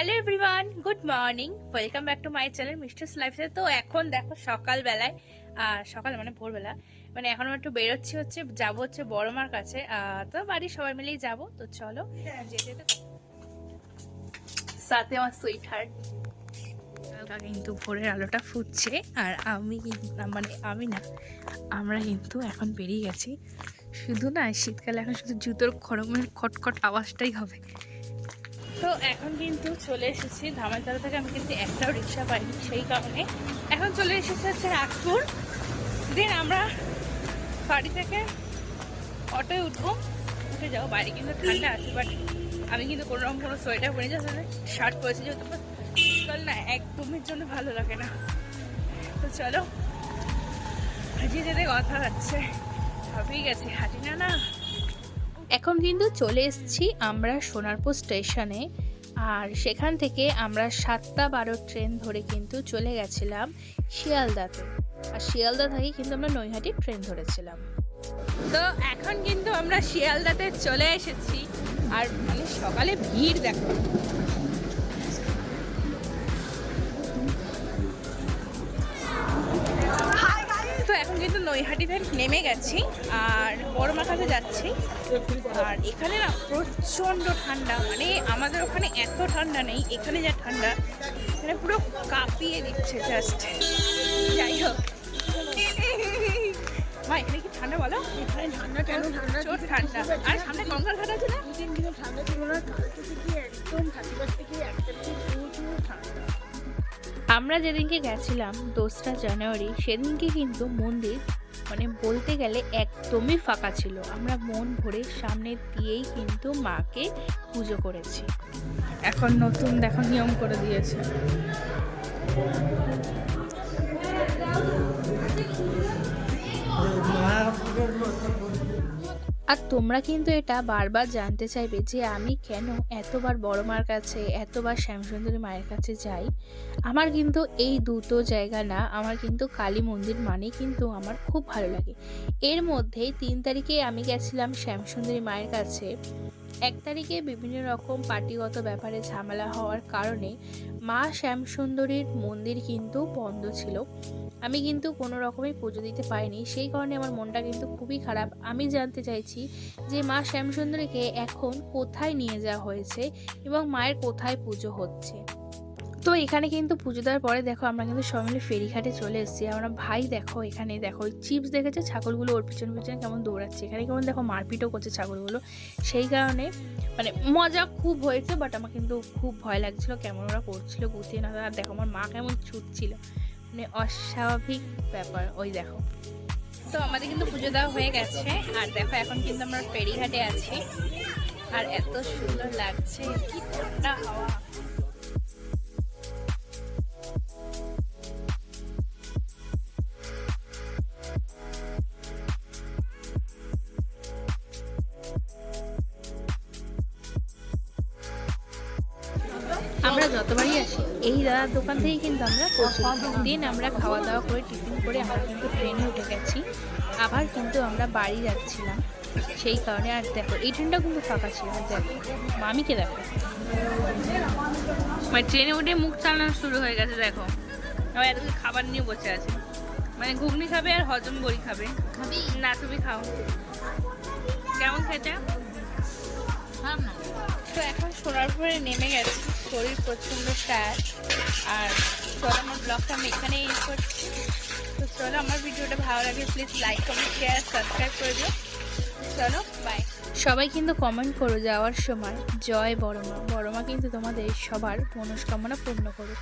Hello everyone, good morning, welcome back to my channel misters lifestyle. তো এখন দেখো সকালবেলায়, সকাল মানে ভোরবেলা, মানে এখন আমরা একটু বেরোচ্ছি, যাবো বড় মার কাছে। তো বাড়ির সবাই মিলেই যাবো। তো চলো যেতে, সাথে আমার সুইট হার্ট। কিন্তু ভোরের আলোটা ফুটছে আর আমি না, আমরা কিন্তু এখন বেরিয়ে গেছি। শুধু না শীতকালে এখন শুধু জুতোর খড়মের খটখট আওয়াজটাই হবে। তো এখন কিন্তু চলে এসেছি ধামাইতলা থেকে। আমি কিন্তু একটাও রিক্সা পাইনি, সেই কারণে এখন চলে এসেছি হচ্ছে রাগপুর। দেন আমরা বাড়ি থেকে অটোয় উঠবো, উঠে যাবো। বাইরে কিন্তু ঠান্ডা আছে, বাট আমি কিন্তু কোনোরকম কোনো সোয়েটার পরে যাচ্ছে না, শার্ট পরেছি, যেহেতু শীতকাল না একদমের জন্য ভালো লাগে না। তো চলো, হাজিয়ে যেতে কথা হচ্ছে, ভাবেই গেছি হাঁটি না। এখন কিন্তু চলে এসেছি আমরা সোনারপুর স্টেশনে, আর সেখান থেকে আমরা 7:12 ট্রেন ধরে কিন্তু চলে গেছিলাম শিয়ালদাতে। আর শিয়ালদা থেকে কিন্তু আমরা নৈহাটি ট্রেন ধরেছিলাম। তো এখন কিন্তু আমরা শিয়ালদাতে চলে এসেছি, আর মানে সকালে ভিড় দেখো। তো এখন কিন্তু নৈহাটিতে নেমে গেছি আর বড়মার কাছে যাচ্ছি। আর এখানে না প্রচণ্ড ঠান্ডা, মানে আমাদের ওখানে এত ঠান্ডা নেই, এখানে যা ঠান্ডা মানে পুরো কাঁপিয়ে দিচ্ছে জাস্ট। যাই হোক, মা এখানে কি ঠান্ডা বলো? এখানে ঠান্ডা কেন? প্রচুর ঠান্ডা। আর সামনে গঙ্গার ঘাট আছে না, 2-3 দিনে ঠান্ডা ছিল না, কালকে থেকে একদম 31 থেকে 1 তারিখ প্রচুর ঠান্ডা। আমরা যেদিনকে গেছিলাম 2রা জানুয়ারি, সেদিনকে কিন্তু মন্দির মানে বলতে গেলে একদমই ফাঁকা ছিল। আমরা মন ভরে সামনে দিয়েই কিন্তু মাকে পুজো করেছি। এখন নতুন দেখো নিয়ম করে দিয়েছে। আর তোমরা কিন্তু এটা বারবার জানতে চাইবে যে আমি কেন এতবার বড় মার কাছে, এতবার শ্যামসুন্দরী মায়ের কাছে যাই। আমার কিন্তু এই দুটো জায়গা না, আমার কিন্তু কালী মন্দির মানে কিন্তু আমার খুব ভালো লাগে। এর মধ্যেই 3 তারিখে আমি গেছিলাম শ্যামসুন্দরী মায়ের কাছে। 1 তারিখে বিভিন্ন রকম পার্টিগত ব্যাপারে ঝামেলা হওয়ার কারণে মা শ্যামসুন্দরীর মন্দির কিন্তু বন্ধ ছিল। আমি কিন্তু কোনো রকমই পুজো দিতে পারিনি, সেই কারণে আমার মনটা কিন্তু খুবই খারাপ। আমি জানতে চাইছি যে মা শ্যামসুন্দরীকে এখন কোথায় নিয়ে যাওয়া হয়েছে এবং মায়ের কোথায় পুজো হচ্ছে। তো এখানে কিন্তু পুজো দেওয়ার পরে দেখো আমরা কিন্তু সবাই মিলে ফেরিঘাটে চলে এসেছি। আমরা ভাই দেখো, এখানে দেখো চিপস দেখেছে, ছাগলগুলো ওর পিছনে পিছনে কেমন দৌড়াচ্ছে। এখানে কেমন দেখো মারপিটও করছে ছাগলগুলো। সেই কারণে মানে মজা খুব হয়েছে, বাট আমার কিন্তু খুব ভয় লাগছিল কেমন ওরা করছিল গুছিয়ে না। আর দেখো আমার মা কেমন ছুটছিল, মানে অস্বাভাবিক ব্যাপার। ওই দেখো, তো আমাদের কিন্তু পুজো দেওয়া হয়ে গেছে। আর দেখো এখন কিন্তু আমরা ফেরিঘাটে আছি, আর এত সুন্দর লাগছে, কি ঠান্ডা হাওয়া। আমরা যতবারই আসি এই দাদার দোকান থেকেই কিন্তু আমরা প্রতিদিন আমরা খাওয়া দাওয়া করে টিফিন করে আমরা কিন্তু ট্রেনে উঠে গেছি। আবার কিন্তু আমরা বাড়ি যাচ্ছিলাম, সেই কারণে। আর দেখো এই ট্রেনটা কিন্তু ফাঁকা ছিল। আর দেখো মামিকে দেখো, মানে ট্রেনে উঠে মুখ চালানো শুরু হয়ে গেছে। দেখো আবার এত খাবার নিয়ে বসে আছে, মানে ঘুগনি খাবে আর হজম বড়ি খাবে। খাবি না? তুমি খাও, কেমন খেতে? তো এখন সোনারপুরে নেমে গেছি, শরীর প্রচণ্ড টায়ার্ড। আর চলো আমার ব্লগটা আমি এখানেই এন্ড করছি। তো চলো, আমার ভিডিওটা ভালো লাগে please like, comment, share, subscribe করে দিও। চলো বাই। সবাই কিন্তু কমেন্ট করো যাওয়ার সময়, জয় বড়মা। বড়মা কিন্তু তোমাদের সবার মনস্কামনা পূর্ণ করুক।